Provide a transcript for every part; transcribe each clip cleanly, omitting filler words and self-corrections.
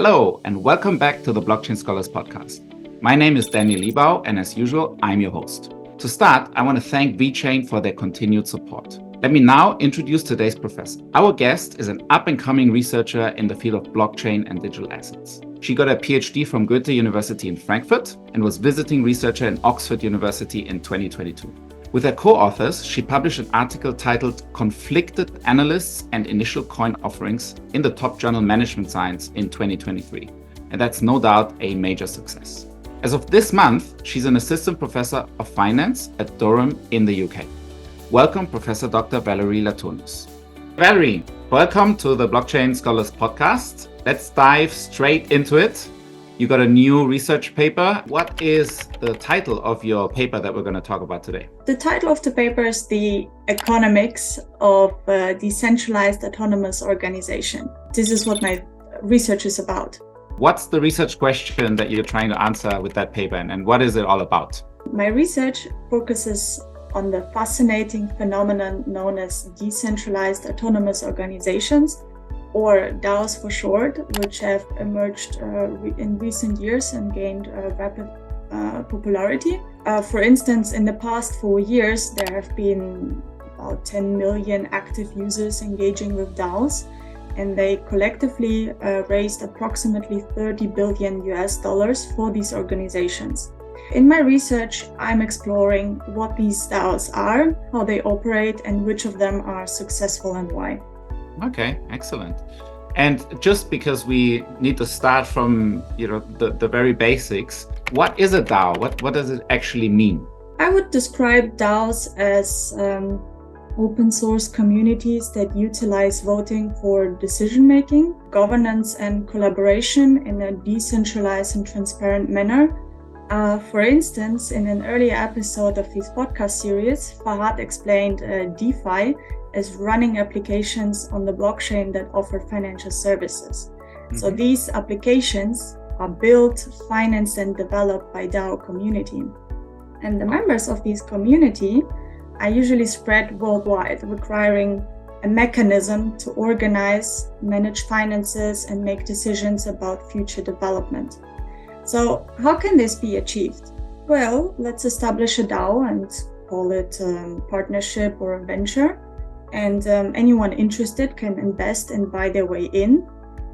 Hello, and welcome back to the Blockchain Scholars podcast. My name is Daniel Liebau, and as usual, I'm your host. To start, I want to thank VeChain for their continued support. Let me now introduce today's professor. Our guest is an up-and-coming researcher in the field of blockchain and digital assets. She got a PhD from Goethe University in Frankfurt and was visiting researcher in Oxford University in 2022. With her co-authors, she published an article titled Conflicted Analysts and Initial Coin Offerings in the top journal Management Science in 2023. And that's no doubt a major success. As of this month, she's an assistant professor of finance at Durham in the UK. Welcome, Professor Dr. Valerie Laturnus. Valerie, welcome to the Blockchain Scholars podcast. Let's dive straight into it. You got a new research paper. What is the title of your paper that we're going to talk about today? The title of the paper is The Economics of Decentralized Autonomous Organization. This is what my research is about. What's the research question that you're trying to answer with that paper, and what is it all about? My research focuses on the fascinating phenomenon known as decentralized autonomous organizations, or DAOs for short, which have emerged in recent years and gained rapid popularity. For instance, in the past 4 years, there have been about 10 million active users engaging with DAOs, and they collectively raised approximately $30 billion for these organizations. In my research, I'm exploring what these DAOs are, how they operate, and which of them are successful and why. Okay, excellent. And just because we need to start from the very basics, what is a DAO? What does it actually mean? I would describe DAOs as open source communities that utilize voting for decision making, governance, and collaboration in a decentralized and transparent manner. For instance, in an earlier episode of this podcast series, Fahad explained Defi as running applications on the blockchain that offer financial services. Mm-hmm. So these applications are built, financed, and developed by DAO community. And the members of this community are usually spread worldwide, requiring a mechanism to organize, manage finances, and make decisions about future development. So how can this be achieved? Well, let's establish a DAO and call it a partnership or a venture. And anyone interested can invest and buy their way in.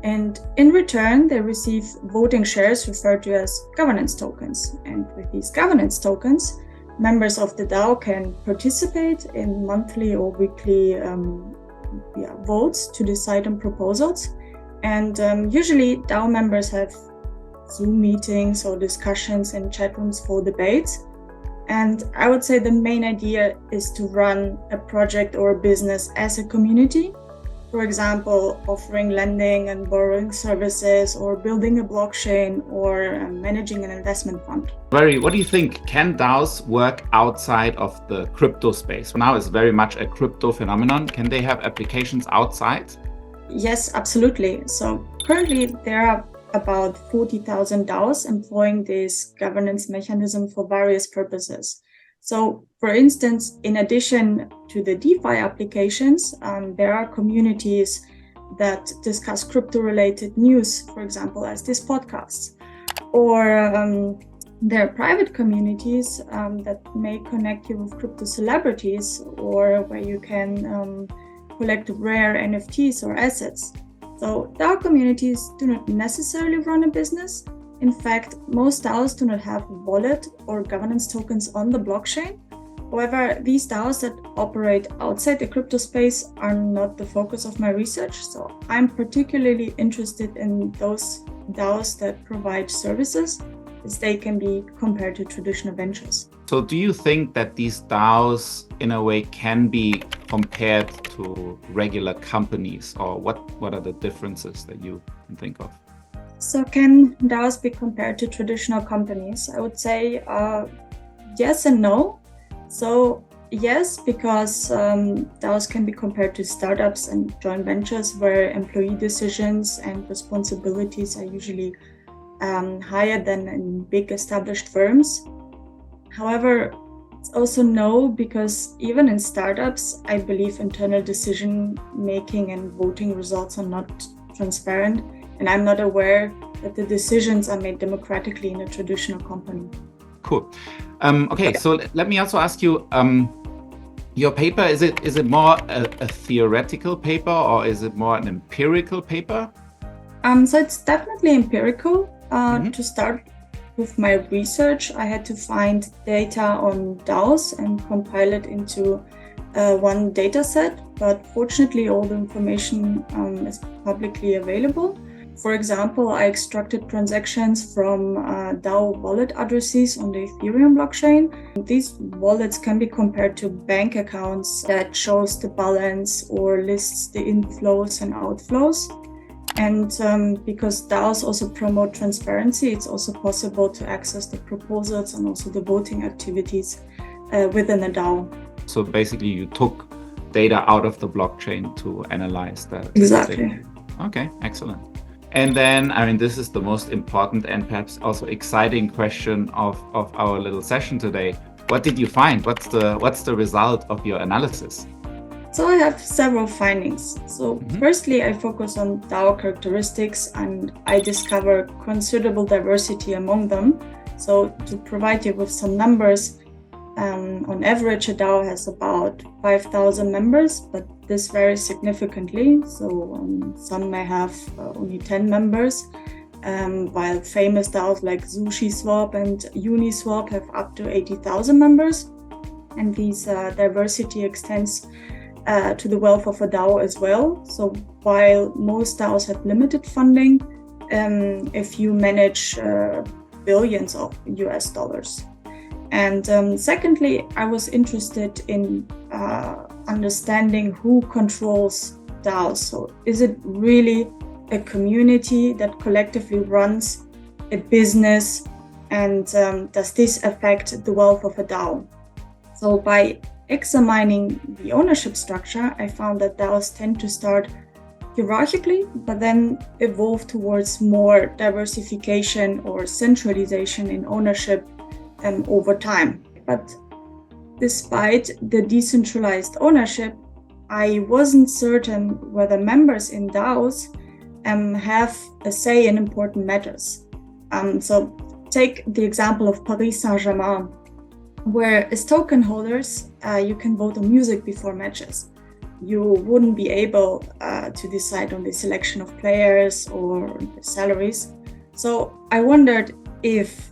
And in return, they receive voting shares referred to as governance tokens. And with these governance tokens, members of the DAO can participate in monthly or weekly votes to decide on proposals. And usually DAO members have Zoom meetings or discussions in chat rooms for debates. And I would say the main idea is to run a project or a business as a community. For example, offering lending and borrowing services, or building a blockchain, or managing an investment fund. Valerie, what do you think? Can DAOs work outside of the crypto space? Now it's very much a crypto phenomenon. Can they have applications outside? Yes, absolutely. So currently there are about 40,000 DAOs employing this governance mechanism for various purposes. So, for instance, in addition to the DeFi applications, there are communities that discuss crypto-related news, for example, as this podcast. Or there are private communities that may connect you with crypto celebrities, or where you can collect rare NFTs or assets. So DAO communities do not necessarily run a business. In fact, most DAOs do not have wallet or governance tokens on the blockchain. However, these DAOs that operate outside the crypto space are not the focus of my research. So I'm particularly interested in those DAOs that provide services, as they can be compared to traditional ventures. So do you think that these DAOs in a way can be compared to regular companies, or what are the differences that you can think of? So can DAOs be compared to traditional companies? I would say yes and no. So yes, because DAOs can be compared to startups and joint ventures where employee decisions and responsibilities are usually higher than in big established firms. However, it's also no, because even in startups, I believe internal decision making and voting results are not transparent, And I'm not aware that the decisions are made democratically in a traditional company. Cool. Okay, so let me also ask you, your paper, is it more a theoretical paper or is it more an empirical paper? So it's definitely empirical. To start with my research, I had to find data on DAOs and compile it into one data set, but fortunately all the information is publicly available. For example, I extracted transactions from DAO wallet addresses on the Ethereum blockchain. These wallets can be compared to bank accounts that shows the balance or lists the inflows and outflows. And because DAOs also promote transparency, it's also possible to access the proposals and also the voting activities within a DAO. So basically you took data out of the blockchain to analyze that. Exactly. Okay, excellent. And then, I mean, this is the most important and perhaps also exciting question of our little session today. What did you find? What's the result of your analysis? So I have several findings. So firstly, I focus on DAO characteristics and I discover considerable diversity among them. So to provide you with some numbers, on average, a DAO has about 5,000 members, but this varies significantly. So some may have only 10 members, while famous DAOs like SushiSwap and Uniswap have up to 80,000 members. And this diversity extends to the wealth of a DAO as well. So while most DAOs have limited funding, if you manage billions of US dollars. And secondly, I was interested in understanding who controls DAOs. So is it really a community that collectively runs a business, and does this affect the wealth of a DAO? So by examining the ownership structure, I found that DAOs tend to start hierarchically, but then evolve towards more diversification or centralization in ownership over time. But despite the decentralized ownership, I wasn't certain whether members in DAOs have a say in important matters. So take the example of Paris Saint-Germain, where as token holders, you can vote on music before matches. You wouldn't be able to decide on the selection of players or the salaries. So I wondered if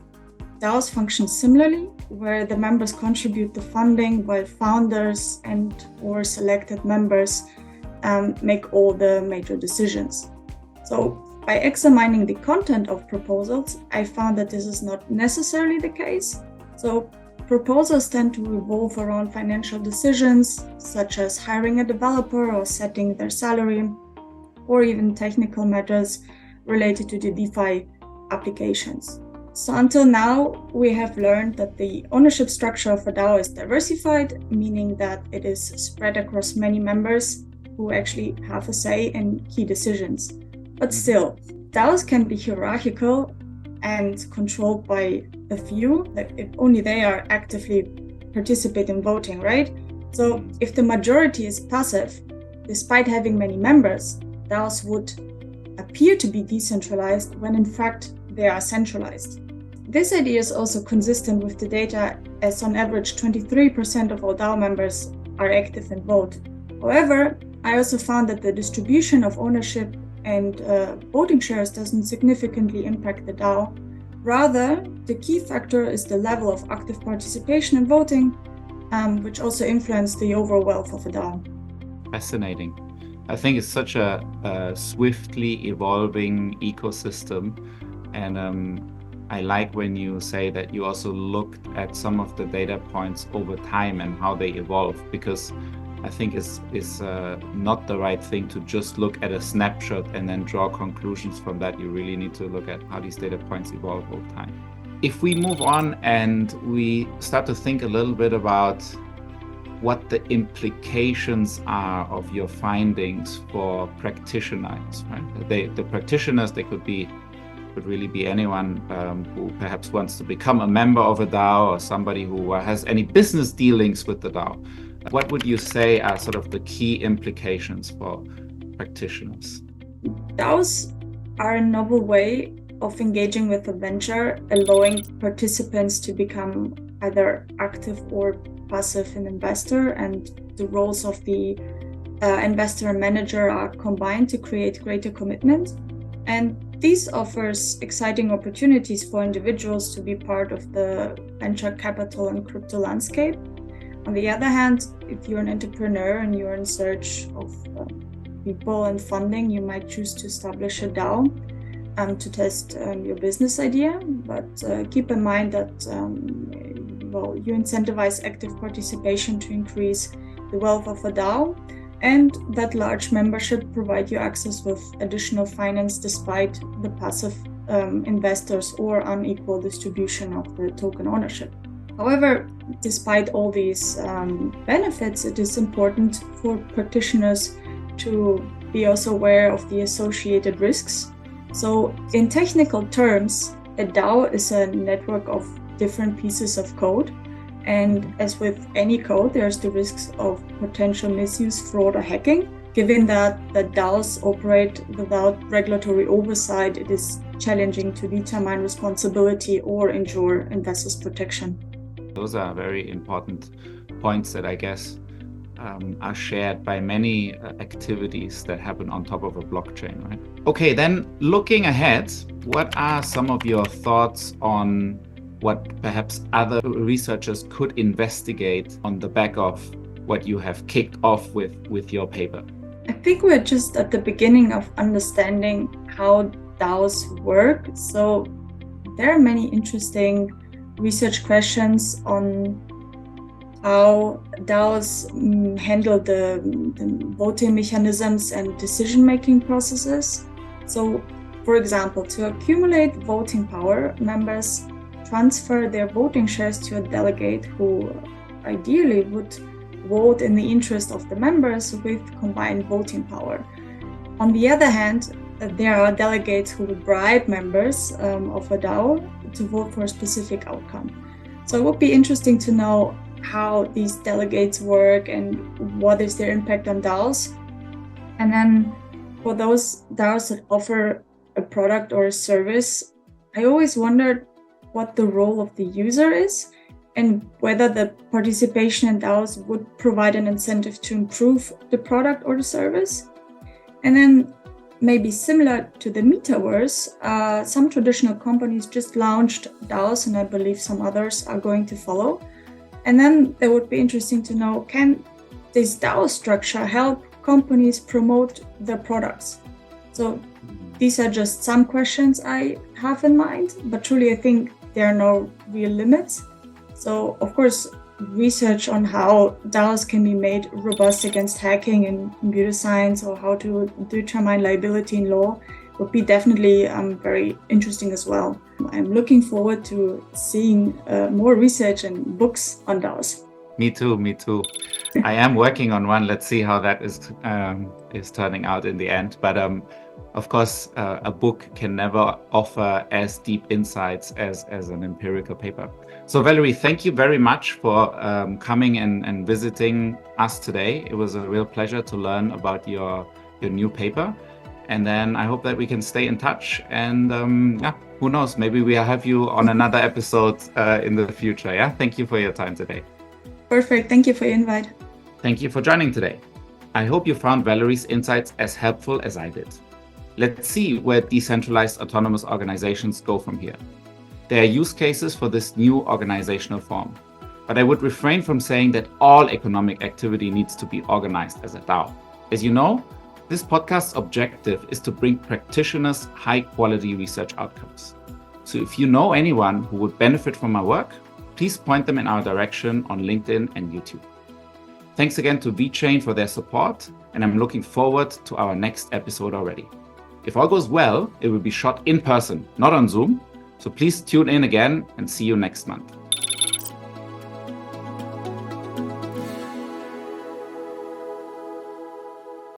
DAOs function similarly, where the members contribute the funding while founders and or selected members make all the major decisions. So by examining the content of proposals, I found that this is not necessarily the case. So proposals tend to revolve around financial decisions, such as hiring a developer or setting their salary, or even technical matters related to the DeFi applications. So until now, we have learned that the ownership structure of a DAO is diversified, meaning that it is spread across many members who actually have a say in key decisions. But still, DAOs can be hierarchical and controlled by a few, like if only they are actively participate in voting, right? So if the majority is passive, despite having many members, DAOs would appear to be decentralized when in fact they are centralized. This idea is also consistent with the data, as on average 23% of all DAO members are active and vote. However, I also found that the distribution of ownership and voting shares doesn't significantly impact the DAO. Rather, the key factor is the level of active participation in voting, which also influence the overall wealth of a DAO. Fascinating. I think it's such a swiftly evolving ecosystem, and I like when you say that you also looked at some of the data points over time and how they evolve, because I think it's not the right thing to just look at a snapshot and then draw conclusions from that. You really need to look at how these data points evolve over time. If we move on and we start to think a little bit about what the implications are of your findings for practitioners, right? The practitioners, they could really be anyone who perhaps wants to become a member of a DAO or somebody who has any business dealings with the DAO. What would you say are sort of the key implications for practitioners? DAOs are a novel way of engaging with a venture, allowing participants to become either active or passive an investor, and the roles of the investor and manager are combined to create greater commitment. And this offers exciting opportunities for individuals to be part of the venture capital and crypto landscape. On the other hand, if you're an entrepreneur and you're in search of people and funding, you might choose to establish a DAO to test your business idea. But keep in mind that you incentivize active participation to increase the wealth of a DAO, and that large membership provide you access with additional finance despite the passive investors or unequal distribution of the token ownership. However, despite all these benefits, it is important for practitioners to be also aware of the associated risks. So in technical terms, a DAO is a network of different pieces of code. And as with any code, there's the risks of potential misuse, fraud, or hacking. Given that the DAOs operate without regulatory oversight, it is challenging to determine responsibility or ensure investors' protection. Those are very important points that I guess are shared by many activities that happen on top of a blockchain, right? Okay, then looking ahead, what are some of your thoughts on what perhaps other researchers could investigate on the back of what you have kicked off with your paper? I think we're just at the beginning of understanding how DAOs work. So there are many interesting research questions on how DAOs handle the voting mechanisms and decision-making processes. So, for example, to accumulate voting power, members transfer their voting shares to a delegate who ideally would vote in the interest of the members with combined voting power. On the other hand, there are delegates who would bribe members of a DAO to vote for a specific outcome. So it would be interesting to know how these delegates work and what is their impact on DAOs. And then for those DAOs that offer a product or a service, I always wondered what the role of the user is and whether the participation in DAOs would provide an incentive to improve the product or the service. And then maybe similar to the metaverse, some traditional companies just launched DAOs, and I believe some others are going to follow. And then it would be interesting to know, can this DAO structure help companies promote their products? So these are just some questions I have in mind, but truly I think there are no real limits. So of course, research on how DAOs can be made robust against hacking in computer science, or how to determine liability in law, would be definitely very interesting as well. I'm looking forward to seeing more research and books on DAOs. Me too. I am working on one. Let's see how that is turning out in the end. But of course, a book can never offer as deep insights as an empirical paper. So Valerie, thank you very much for coming and visiting us today. It was a real pleasure to learn about your new paper. And then I hope that we can stay in touch. And who knows, maybe we'll have you on another episode in the future. Yeah, thank you for your time today. Perfect. Thank you for your invite. Thank you for joining today. I hope you found Valerie's insights as helpful as I did. Let's see where decentralized autonomous organizations go from here. There are use cases for this new organizational form, but I would refrain from saying that all economic activity needs to be organized as a DAO. As you know, this podcast's objective is to bring practitioners high-quality research outcomes. So if you know anyone who would benefit from my work, please point them in our direction on LinkedIn and YouTube. Thanks again to VeChain for their support, and I'm looking forward to our next episode already. If all goes well, it will be shot in person, not on Zoom. So please tune in again and see you next month.